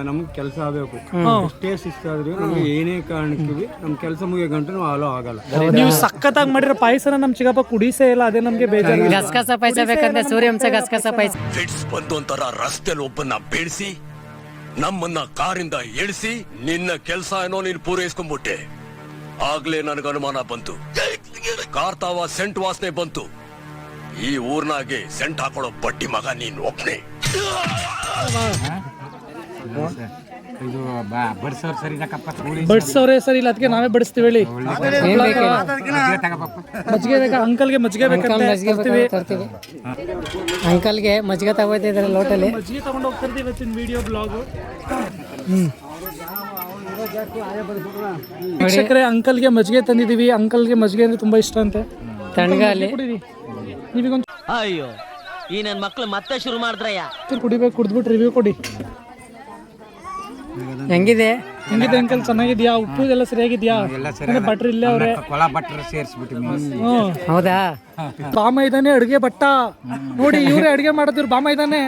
ನಮ್ಗೆ ಕೆಲಸ ಆಗಬೇಕು. ಎಷ್ಟೇ ಶಿಸ್ತಾದ್ರೂ ನಮ್ಗೆ ಏನೇ ಕಾರಣಕ್ಕೂ ನಮ್ ಕೆಲಸ ಮುಗಿಯೋ ಗಂಟೆ ನಾವು ಅಲೋ ಆಗಲ್ಲ. ನೀವು ಸಖತ್ತಾಗಿ ಮಾಡಿರೋ ಪಾಯಸನ ನಮ್ ಚಿಕ್ಕಪ್ಪ ಕುಡಿಸೇ ಇಲ್ಲ, ಅದೇ ನಮ್ಗೆ ಬೇಜಾರು. ಗಸಗಸ ಪಾಯಸ ಬೇಕಂದ್ರೆ ಸೂರ್ಯವಂಶ ಗಸಗಸ ಪಾಯಸ. ಫಿಟ್ಸ್ ಬಂದು ಒಂಥರ ರಸ್ತೆಯಲ್ಲಿ ಒಬ್ಬನ್ನ ಬೀಳ್ಸಿ ನಮ್ಮನ್ನ ಕಾರಿಂದ ಇಳಿಸಿ ನಿನ್ನ ಕೆಲಸ ಏನೋ ನೀನು ಪೂರೈಸ್ಕೊಂಡ್ಬಿಟ್ಟೆ. ಆಗ್ಲೇ ನನಗೆ ಅನುಮಾನ ಬಂತು. ಕಾರ್ತಾವ ಸೆಂಟ್ ವಾಸನೆ ಬಂತು. ಈ ಊರ್ನಾಗೆ ಸೆಂಟ್ ಹಾಕೊಳ್ಳೋ ಬಡ್ಡಿ ಮಗ ನೀನ್ ಒಬ್ನೇ. ಇದು ಬಡ್ಸೋರ್ ಸರಿನಕ್ಕಪ್ಪ. ಬಡ್ಸೋರೇ ಸರಿ ಇಲ್ಲ, ಅದಕ್ಕೆ ನಾವೇ ಬಡಿಸ್ತೀವಿ. ಹೇಳಿ ಮಜ್ಜಿಗೆ ಬೇಕಾ ಅಂಕಲ್ಗೆ? ಮಜ್ಜಿಗೆ ಬೇಕಂತ ತರ್ತೀವಿ. ಅಂಕಲ್ಗೆ ಮಜ್ಜಿಗೆ ತಗೋತಾ ಇದಾರೆ ಲೋಟಲ್ಲಿ. ಮಜ್ಜಿಗೆ ತಗೊಂಡು ಹೋಗ್ತಿರ್ತೀವಿ ಇವತ್ತಿನ ವಿಡಿಯೋ ಬ್ಲಾಗ್. ವೀಕ್ಷಕರೇ, ಅಂಕಲ್ಗೆ ಮಜ್ಜಿಗೆ ತಂದಿದೀವಿ. ಅಂಕಲ್ಗೆ ಮಜ್ಜಿಗೆ ಅಂದ್ರೆ ತುಂಬಾ ಇಷ್ಟ ಅಂತೆ. ತಣ್ಣಗಾಲಿ ನೀವೀಗೊಂದು ಅಯ್ಯೋ, ಈ ನನ್ನ ಮಕ್ಳು ಮತ್ತೆ ಶುರು ಮಾಡಿದ್ರಯ್ಯ. ಕುಡಿಬೇಕು, ಕುಡಿದ್ಬಿಟ್ಟು ರಿವ್ಯೂ ಕೊಡಿ. ಹೆಂಗಿದೆ ಹೆಂಗಿದೆ ಅಂಕಲ್? ಚೆನ್ನಾಗಿದ್ಯಾ? ಉಪ್ಪು ಎಲ್ಲ ಸರಿಯಾಗಿದ್ಯಾ? ಬಟ್ರ್ ಇಲ್ಲೇ ಅವ್ರೆ. ಕೊಳ ಬಟ್ರ್ ಸೇರಿಸ್ಬಿಟ್ಟು. ಹೌದಾ? ಬಾಮ ಇದ್ದಾನೆ ಅಡುಗೆ ಭಟ್ಟ ನೋಡಿ. ಇವ್ರೆ ಅಡುಗೆ ಮಾಡೋದಿವ್ರು. ಬಾಮ ಇದ್ದಾನೆ.